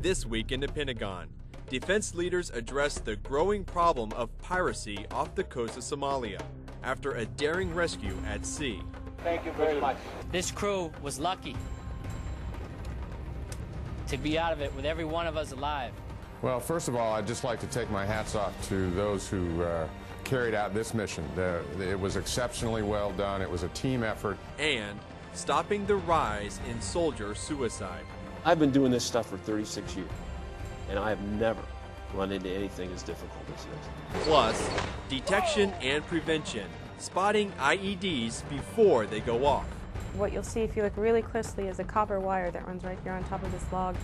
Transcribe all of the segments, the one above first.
This week in the Pentagon, defense leaders address the growing problem of piracy off the coast of Somalia after a daring rescue at sea. Thank you very much. This crew was lucky to be out of it with every one of us alive. Well, first of all, I'd just like to take my hats off to those who carried out this mission. It was exceptionally well done. It was a team effort. And stopping the rise in soldier suicide. I've been doing this stuff for 36 years, and I have never run into anything as difficult as this. Plus, detection and prevention, spotting IEDs before they go off. What you'll see if you look really closely is a copper wire that runs right here on top of this log.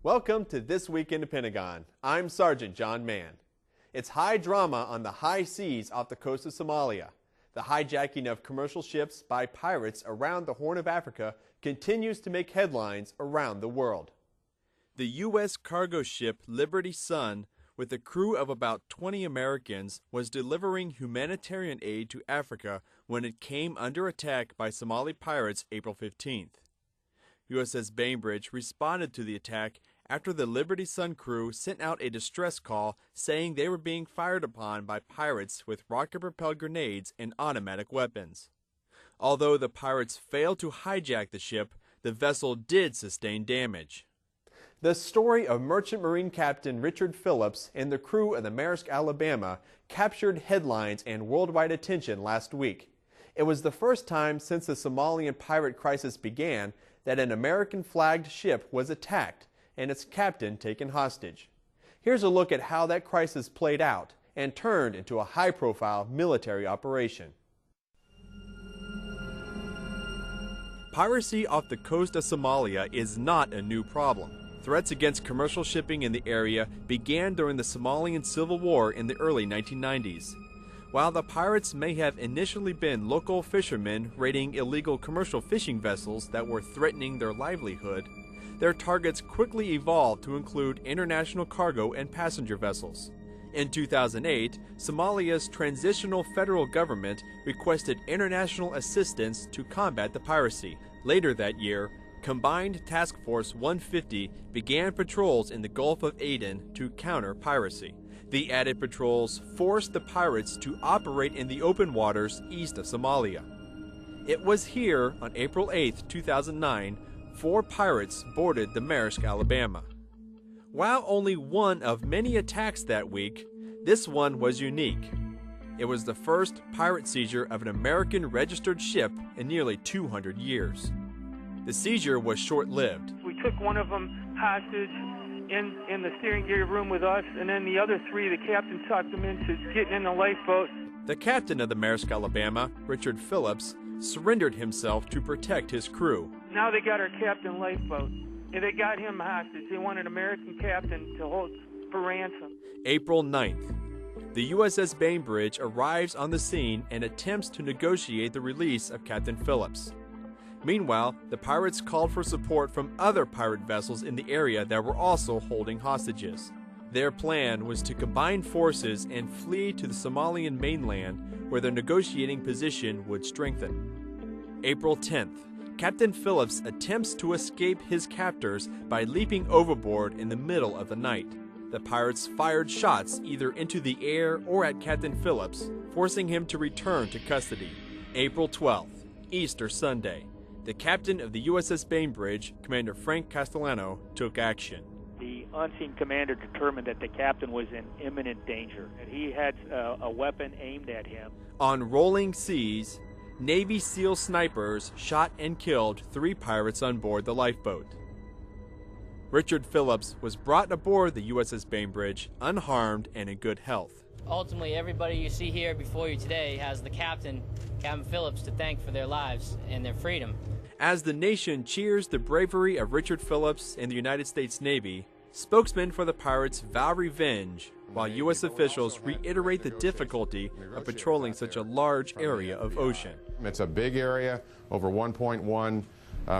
Welcome to This Week in the Pentagon. I'm Sergeant John Mann. It's high drama on the high seas off the coast of Somalia. The hijacking of commercial ships by pirates around the Horn of Africa continues to make headlines around the world. The U.S. cargo ship Liberty Sun, with a crew of about 20 Americans, was delivering humanitarian aid to Africa when it came under attack by Somali pirates April 15th. USS Bainbridge responded to the attack after the Liberty Sun crew sent out a distress call saying they were being fired upon by pirates with rocket-propelled grenades and automatic weapons. Although the pirates failed to hijack the ship, the vessel did sustain damage. The story of Merchant Marine Captain Richard Phillips and the crew of the Maersk Alabama captured headlines and worldwide attention last week. It was the first time since the Somalian pirate crisis began that an American-flagged ship was attacked and its captain taken hostage. Here's a look at how that crisis played out and turned into a high-profile military operation. Piracy off the coast of Somalia is not a new problem. Threats against commercial shipping in the area began during the Somalian Civil War in the early 1990s. While the pirates may have initially been local fishermen raiding illegal commercial fishing vessels that were threatening their livelihood, their targets quickly evolved to include international cargo and passenger vessels. In 2008, Somalia's transitional federal government requested international assistance to combat the piracy. Later that year, Combined Task Force 150 began patrols in the Gulf of Aden to counter piracy. The added patrols forced the pirates to operate in the open waters east of Somalia. It was here on April 8, 2009, 4 pirates boarded the Maersk Alabama. While only one of many attacks that week, this one was unique. It was the first pirate seizure of an American registered ship in nearly 200 years. The seizure was short-lived. We took one of them hostage in the steering gear room with us, and then the other 3, the captain talked them into getting in the lifeboat. The captain of the Maersk Alabama, Richard Phillips, surrendered himself to protect his crew. Now they got our captain lifeboat, and they got him hostage. They want an American captain to hold for ransom. April 9th. The USS Bainbridge arrives on the scene and attempts to negotiate the release of Captain Phillips. Meanwhile, the pirates called for support from other pirate vessels in the area that were also holding hostages. Their plan was to combine forces and flee to the Somalian mainland, where their negotiating position would strengthen. April 10th. Captain Phillips attempts to escape his captors by leaping overboard in the middle of the night. The pirates fired shots either into the air or at Captain Phillips, forcing him to return to custody. April 12th, Easter Sunday. The captain of the USS Bainbridge, Commander Frank Castellano, took action. The unseen commander determined that the captain was in imminent danger, and he had a weapon aimed at him. On rolling seas, Navy SEAL snipers shot and killed 3 pirates on board the lifeboat. Richard Phillips was brought aboard the USS Bainbridge unharmed and in good health. Ultimately, everybody you see here before you today has the Captain Phillips, to thank for their lives and their freedom. As the nation cheers the bravery of Richard Phillips and the United States Navy, spokesmen for the pirates vow revenge, while U.S. officials reiterate the difficulty of patrolling such a large area of ocean. It's a big area, over 1.1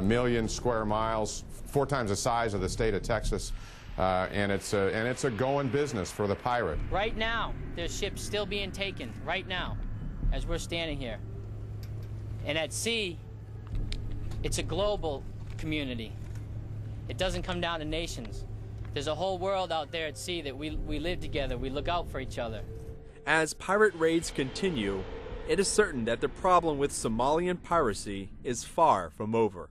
million square miles, 4 times the size of the state of Texas, and it's a going business for the pirate. Right now, there's ships still being taken, right now, as we're standing here. And at sea, It's a global community. It doesn't come down to nations. There's a whole world out there at sea that we live together, we look out for each other. As pirate raids continue, it is certain that the problem with Somalian piracy is far from over.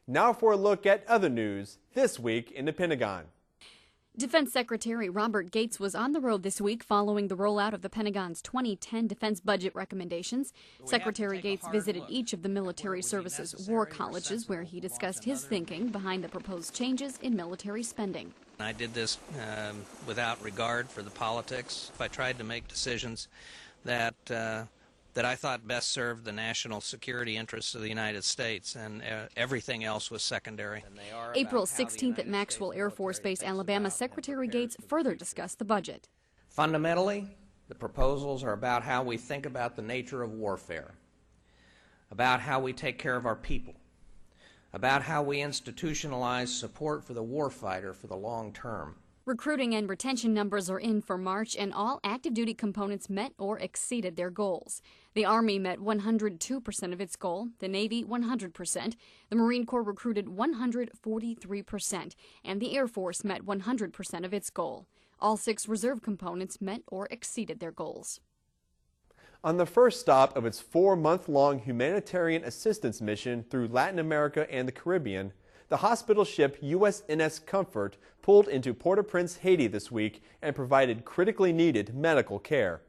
Now for a look at other news this week in the Pentagon. Defense Secretary Robert Gates was on the road this week following the rollout of the Pentagon's 2010 defense budget recommendations. Secretary Gates visited each of the military services war colleges where he discussed his thinking behind the proposed changes in military spending. I did this without regard for the politics. I tried to make decisions that I thought best served the national security interests of the United States, and everything else was secondary. April 16th at Maxwell Air Force Base, Alabama, Secretary Gates further discussed the budget. Fundamentally, the proposals are about how we think about the nature of warfare, about how we take care of our people, about how we institutionalize support for the warfighter for the long term. Recruiting and retention numbers are in for March, and all active duty components met or exceeded their goals. The Army met 102% of its goal, the Navy 100%, the Marine Corps recruited 143%, and the Air Force met 100% of its goal. All 6 reserve components met or exceeded their goals. On the first stop of its 4-month-long humanitarian assistance mission through Latin America and the Caribbean, the hospital ship USNS Comfort pulled into Port-au-Prince, Haiti this week and provided critically needed medical care.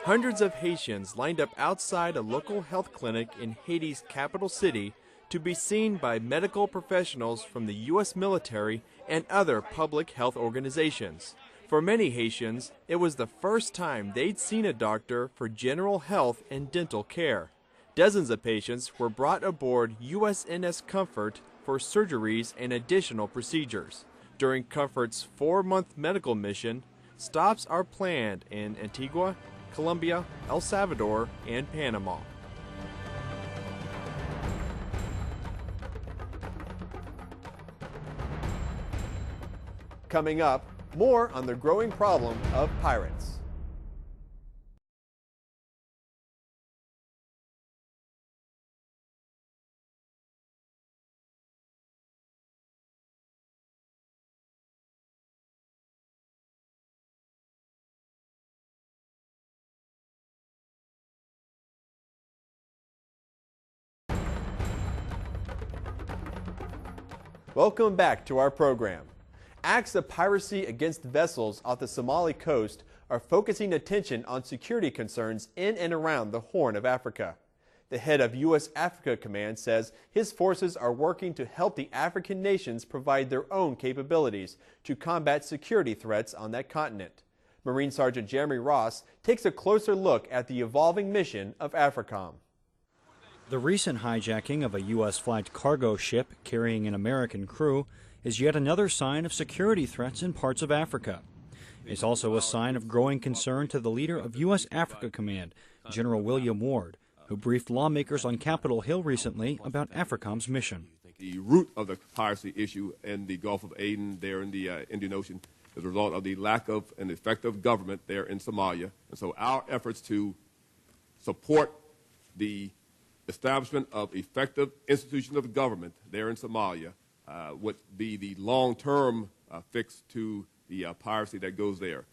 Hundreds of Haitians lined up outside a local health clinic in Haiti's capital city to be seen by medical professionals from the U.S. military and other public health organizations. For many Haitians, it was the first time they'd seen a doctor for general health and dental care. Dozens of patients were brought aboard USNS Comfort for surgeries and additional procedures. During Comfort's 4-month medical mission, stops are planned in Antigua, Colombia, El Salvador, and Panama. Coming up, more on the growing problem of pirates. Welcome back to our program. Acts of piracy against vessels off the Somali coast are focusing attention on security concerns in and around the Horn of Africa. The head of U.S. Africa Command says his forces are working to help the African nations provide their own capabilities to combat security threats on that continent. Marine Sergeant Jeremy Ross takes a closer look at the evolving mission of AFRICOM. The recent hijacking of a U.S.-flagged cargo ship carrying an American crew is yet another sign of security threats in parts of Africa. It's also a sign of growing concern to the leader of U.S. Africa Command, General William Ward, who briefed lawmakers on Capitol Hill recently about AFRICOM's mission. The root of the piracy issue in the Gulf of Aden, there in the Indian Ocean, is a result of the lack of an effective government there in Somalia. And so our efforts to support the establishment of effective institutions of government there in Somalia would be the long-term fix to the piracy that goes there.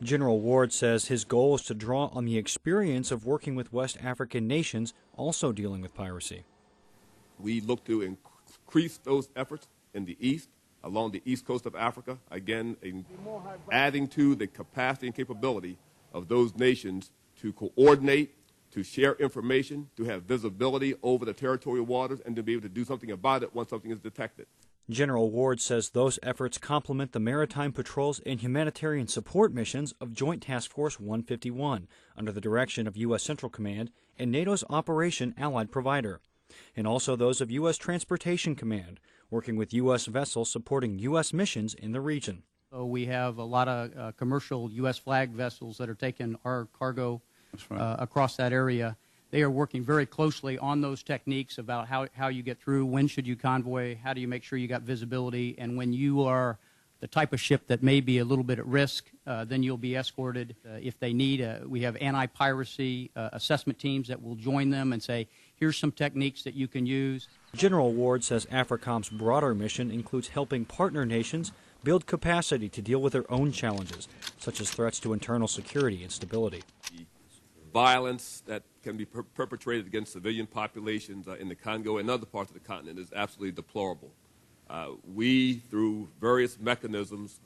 General Ward says his goal is to draw on the experience of working with West African nations also dealing with piracy. We look to increase those efforts in the east, along the east coast of Africa, again, adding to the capacity and capability of those nations to coordinate, to share information, to have visibility over the territorial waters, and to be able to do something about it once something is detected. General Ward says those efforts complement the maritime patrols and humanitarian support missions of Joint Task Force 151 under the direction of U.S. Central Command and NATO's Operation Allied Provider, and also those of U.S. Transportation Command, working with U.S. vessels supporting U.S. missions in the region. So we have a lot of commercial U.S. flagged vessels that are taking our cargo across that area. They are working very closely on those techniques about how you get through, when should you convoy, how do you make sure you got visibility, and when you are the type of ship that may be a little bit at risk, then you'll be escorted. If they need, we have anti-piracy assessment teams that will join them and say, here's some techniques that you can use. General Ward says AFRICOM's broader mission includes helping partner nations build capacity to deal with their own challenges, such as threats to internal security and stability. Violence that can be perpetrated against civilian populations in the Congo and other parts of the continent is absolutely deplorable. We, through various mechanisms,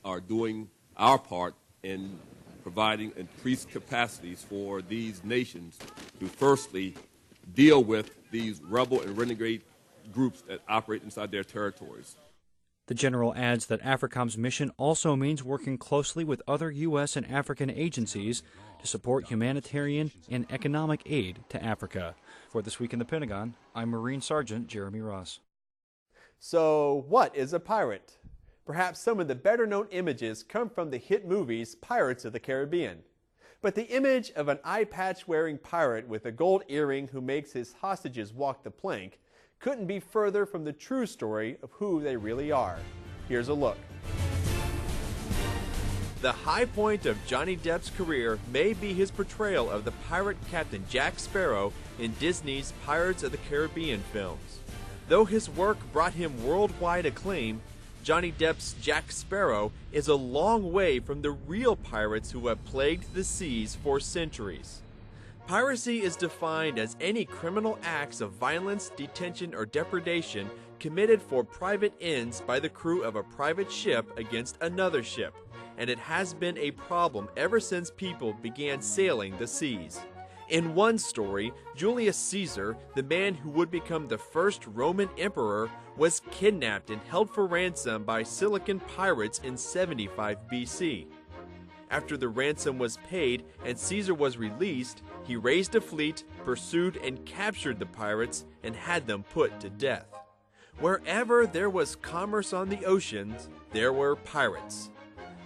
are doing our part in providing increased capacities for these nations to firstly deal with these rebel and renegade groups that operate inside their territories. The general adds that AFRICOM's mission also means working closely with other U.S. and African agencies to support humanitarian and economic aid to Africa. For This Week in the Pentagon, I'm Marine Sergeant Jeremy Ross. So, what is a pirate? Perhaps some of the better-known images come from the hit movies Pirates of the Caribbean. But the image of an eye patch-wearing pirate with a gold earring who makes his hostages walk the plank couldn't be further from the true story of who they really are. Here's a look. The high point of Johnny Depp's career may be his portrayal of the pirate Captain Jack Sparrow in Disney's Pirates of the Caribbean films. Though his work brought him worldwide acclaim, Johnny Depp's Jack Sparrow is a long way from the real pirates who have plagued the seas for centuries. Piracy is defined as any criminal acts of violence, detention, or depredation committed for private ends by the crew of a private ship against another ship, and it has been a problem ever since people began sailing the seas. In one story, Julius Caesar, the man who would become the first Roman emperor, was kidnapped and held for ransom by Sicilian pirates in 75 BC. After the ransom was paid and Caesar was released, he raised a fleet, pursued and captured the pirates, and had them put to death. Wherever there was commerce on the oceans, there were pirates.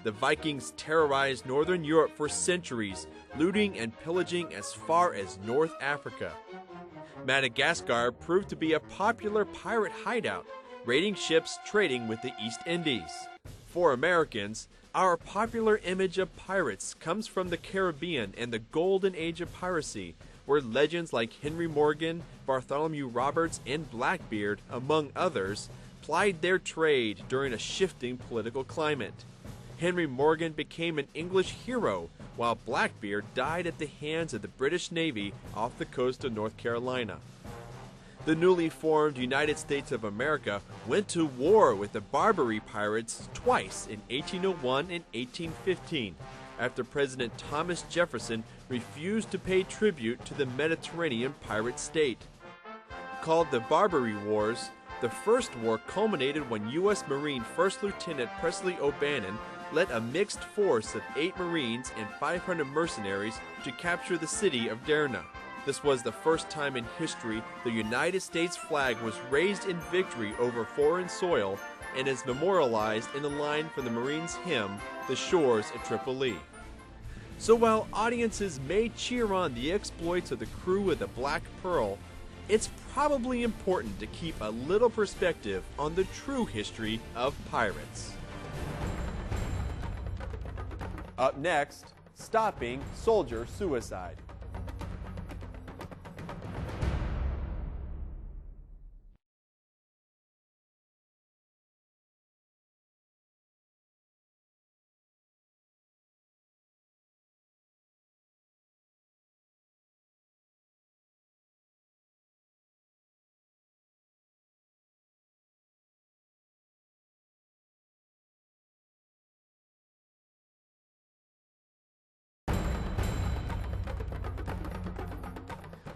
The Vikings terrorized northern Europe for centuries, looting and pillaging as far as North Africa. Madagascar proved to be a popular pirate hideout, raiding ships trading with the East Indies. For Americans, our popular image of pirates comes from the Caribbean and the golden age of piracy, where legends like Henry Morgan, Bartholomew Roberts, and Blackbeard, among others, plied their trade during a shifting political climate. Henry Morgan became an English hero, while Blackbeard died at the hands of the British Navy off the coast of North Carolina. The newly formed United States of America went to war with the Barbary pirates twice in 1801 and 1815, after President Thomas Jefferson refused to pay tribute to the Mediterranean pirate state. Called the Barbary Wars, the first war culminated when U.S. Marine First Lieutenant Presley O'Bannon led a mixed force of 8 Marines and 500 mercenaries to capture the city of Derna. This was the first time in history the United States flag was raised in victory over foreign soil and is memorialized in a line from the Marines' hymn, The Shores of Tripoli. So while audiences may cheer on the exploits of the crew of the Black Pearl, it's probably important to keep a little perspective on the true history of pirates. Up next, stopping soldier suicide.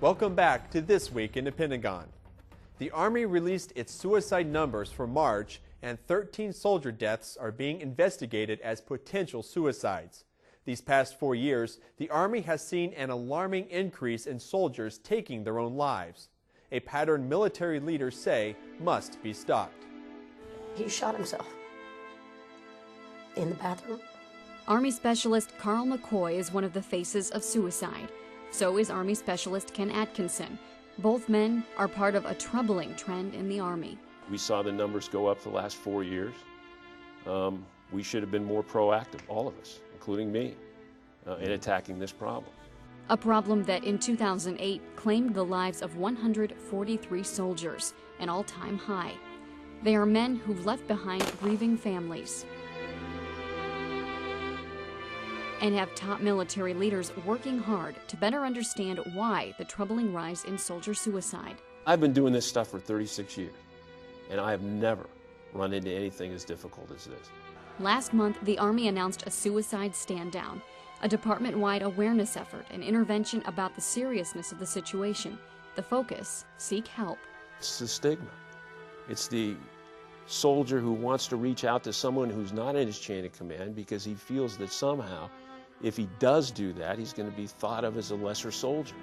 Welcome back to This Week in the Pentagon. The Army released its suicide numbers for March, and 13 soldier deaths are being investigated as potential suicides. These past 4 years, the Army has seen an alarming increase in soldiers taking their own lives, a pattern military leaders say must be stopped. He shot himself in the bathroom. Army Specialist Carl McCoy is one of the faces of suicide. So is Army Specialist Ken Atkinson. Both men are part of a troubling trend in the Army. We saw the numbers go up the last 4 years. we should have been more proactive, all of us, including me, in attacking this problem. A problem that in 2008 claimed the lives of 143 soldiers, an all-time high. They are men who've left behind grieving families and have top military leaders working hard to better understand why the troubling rise in soldier suicide. I've been doing this stuff for 36 years, and I have never run into anything as difficult as this. Last month, the Army announced a suicide stand-down, a department-wide awareness effort and intervention about the seriousness of the situation. The focus, seek help. It's the stigma. It's the soldier who wants to reach out to someone who's not in his chain of command because he feels that somehow, if he does do that, he's going to be thought of as a lesser soldier.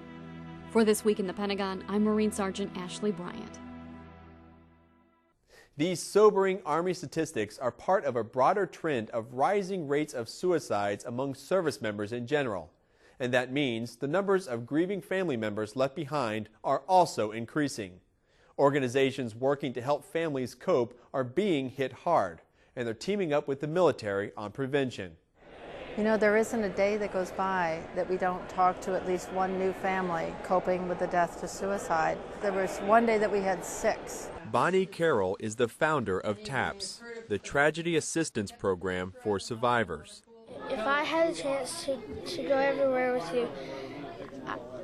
For This Week in the Pentagon, I'm Marine Sergeant Ashley Bryant. These sobering Army statistics are part of a broader trend of rising rates of suicides among service members in general. And that means the numbers of grieving family members left behind are also increasing. Organizations working to help families cope are being hit hard, and they're teaming up with the military on prevention. You know, there isn't a day that goes by that we don't talk to at least one new family coping with the death to suicide. There was one day that we had 6. Bonnie Carroll is the founder of TAPS, the Tragedy Assistance Program for survivors. If I had a chance to go everywhere with you,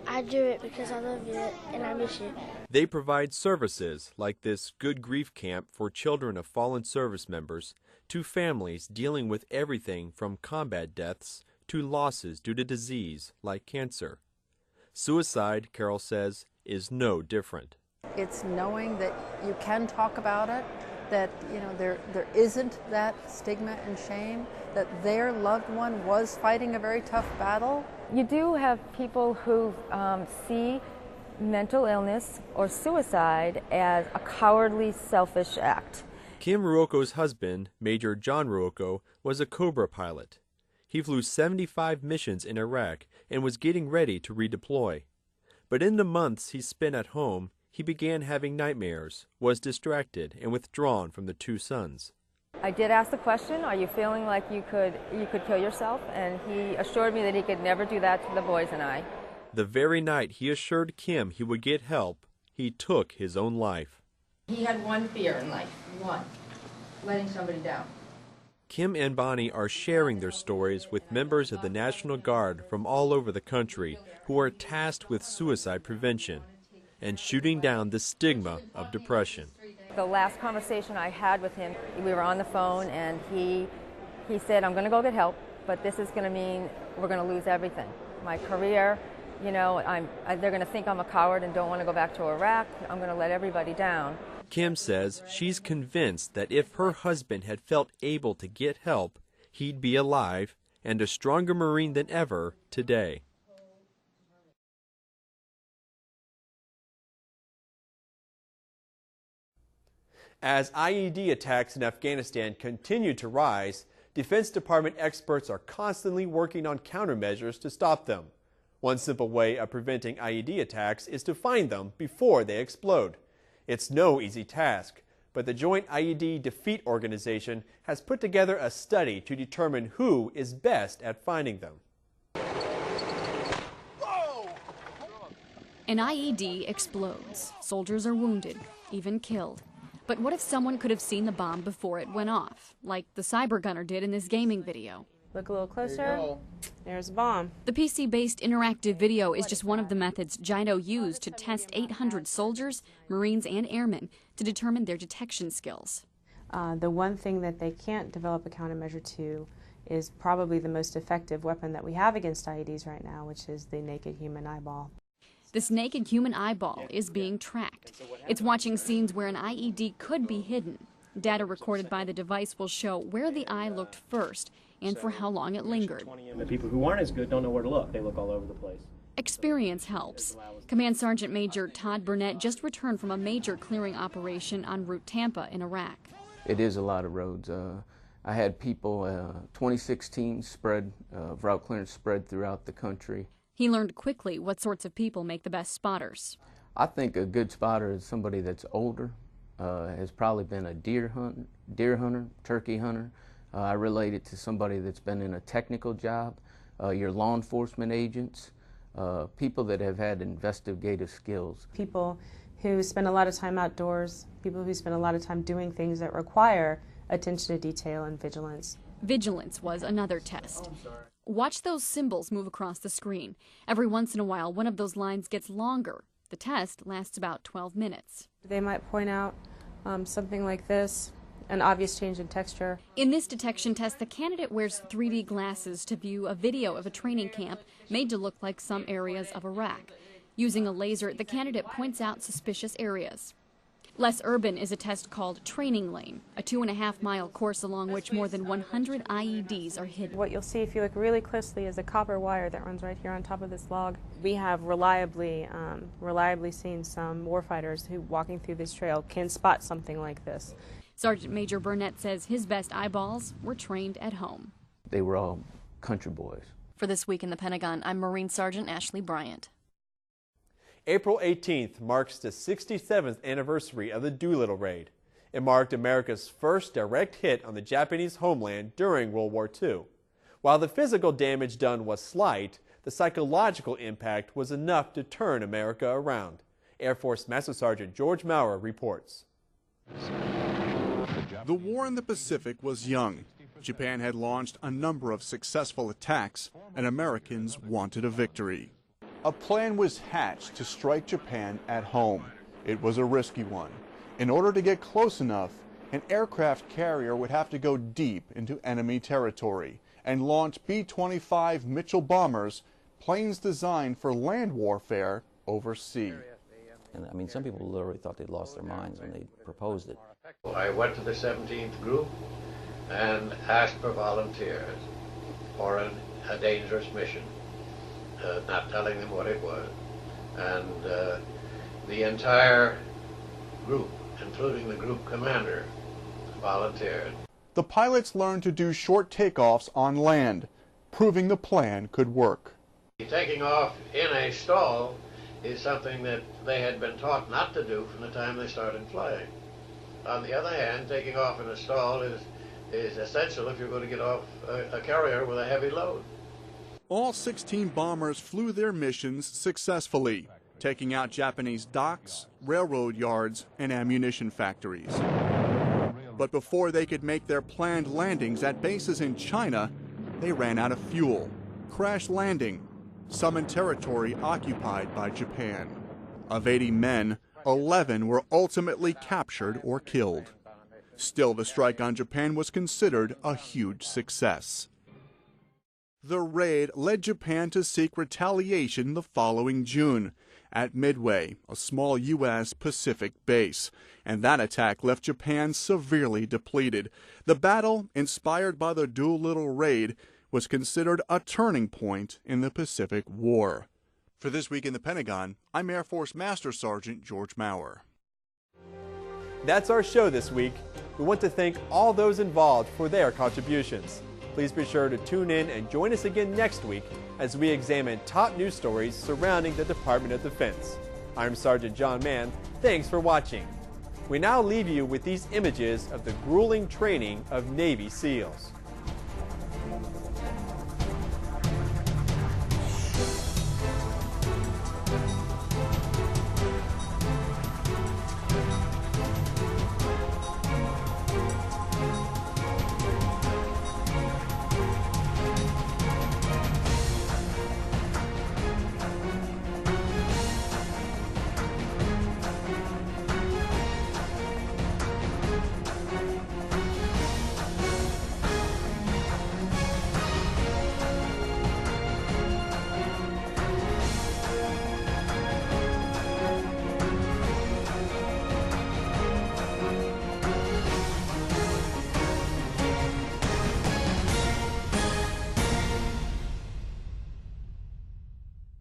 I'd do it because I love you and I miss you. They provide services like this Good Grief Camp for children of fallen service members to families dealing with everything from combat deaths to losses due to disease like cancer. Suicide, Carroll says, is no different. It's knowing that you can talk about it, that there isn't that stigma and shame, that their loved one was fighting a very tough battle. You do have people who see mental illness or suicide as a cowardly, selfish act. Kim Ruoko's husband, Major John Ruoko, was a Cobra pilot. He flew 75 missions in Iraq and was getting ready to redeploy. But in the months he spent at home, he began having nightmares, was distracted, and withdrawn from the 2 sons. I did ask the question, are you feeling like you could kill yourself? And he assured me that he could never do that to the boys and I. The very night he assured Kim he would get help, he took his own life. He had one fear in life, one, letting somebody down. Kim and Bonnie are sharing their stories with members of the National Guard from all over the country who are tasked with suicide prevention and shooting down the stigma of depression. The last conversation I had with him, we were on the phone and he said, I'm going to go get help, but this is going to mean we're going to lose everything. My career, they're going to think I'm a coward and don't want to go back to Iraq. I'm going to let everybody down. Kim says she's convinced that if her husband had felt able to get help, he'd be alive and a stronger Marine than ever today. As IED attacks in Afghanistan continue to rise, Defense Department experts are constantly working on countermeasures to stop them. One simple way of preventing IED attacks is to find them before they explode. It's no easy task, but the Joint IED Defeat Organization has put together a study to determine who is best at finding them. An IED explodes. Soldiers are wounded, even killed. But what if someone could have seen the bomb before it went off, like the cyber gunner did in this gaming video? Look a little closer. There's a bomb. The PC-based interactive video is just one of the methods JIDO used to test 800 soldiers, Marines, and airmen to determine their detection skills. The one thing that they can't develop a countermeasure to is probably the most effective weapon that we have against IEDs right now, which is the naked human eyeball. This naked human eyeball is being tracked. It's watching scenes where an IED could be hidden. Data recorded by the device will show where the eye looked first and for how long it lingered. The people who aren't as good don't know where to look. They look all over the place. Experience helps. Command Sergeant Major Todd Burnett just returned from a major clearing operation en route Tampa in Iraq. It is a lot of roads. I had people, 26 teams spread, route clearance spread throughout the country. He learned quickly what sorts of people make the best spotters. I think a good spotter is somebody that's older, has probably been a deer hunter, turkey hunter, I relate it to somebody that's been in a technical job, your law enforcement agents, people that have had investigative skills. People who spend a lot of time outdoors, people who spend a lot of time doing things that require attention to detail and vigilance. Vigilance was another test. Watch those symbols move across the screen. Every once in a while, one of those lines gets longer. The test lasts about 12 minutes. They might point out something like this, an obvious change in texture. In this detection test, the candidate wears 3D glasses to view a video of a training camp made to look like some areas of Iraq. Using a laser, the candidate points out suspicious areas. Less urban is a test called Training Lane, a 2.5-mile course along which more than 100 IEDs are hidden. What you'll see if you look really closely is a copper wire that runs right here on top of this log. We have reliably seen some warfighters who, walking through this trail, can spot something like this. Sergeant Major Burnett says his best eyeballs were trained at home. They were all country boys. For This Week in the Pentagon, I'm Marine Sergeant Ashley Bryant. April 18th marks the 67th anniversary of the Doolittle Raid. It marked America's first direct hit on the Japanese homeland during World War II. While the physical damage done was slight, the psychological impact was enough to turn America around. Air Force Master Sergeant George Maurer reports. The war in the Pacific was young. Japan had launched a number of successful attacks, and Americans wanted a victory. A plan was hatched to strike Japan at home. It was a risky one. In order to get close enough, an aircraft carrier would have to go deep into enemy territory and launch B-25 Mitchell bombers, planes designed for land warfare over sea. And I mean, some people literally thought they'd lost their minds when they proposed it. I went to the 17th group and asked for volunteers for a dangerous mission. Not telling them what it was, and the entire group, including the group commander, volunteered. The pilots learned to do short takeoffs on land, proving the plan could work. Taking off in a stall is something that they had been taught not to do from the time they started flying. On the other hand, taking off in a stall is essential if you're going to get off a carrier with a heavy load. All 16 bombers flew their missions successfully, taking out Japanese docks, railroad yards, and ammunition factories. But before they could make their planned landings at bases in China, they ran out of fuel, crash landing, some in territory occupied by Japan. Of 80 men, 11 were ultimately captured or killed. Still, the strike on Japan was considered a huge success. The raid led Japan to seek retaliation the following June at Midway, a small U.S. Pacific base, and that attack left Japan severely depleted. The battle, inspired by the Doolittle Raid, was considered a turning point in the Pacific War. For This Week in the Pentagon, I'm Air Force Master Sergeant George Maurer. That's our show this week. We want to thank all those involved for their contributions. Please be sure to tune in and join us again next week as we examine top news stories surrounding the Department of Defense. I'm Sergeant John Mann. Thanks for watching. We now leave you with these images of the grueling training of Navy SEALs.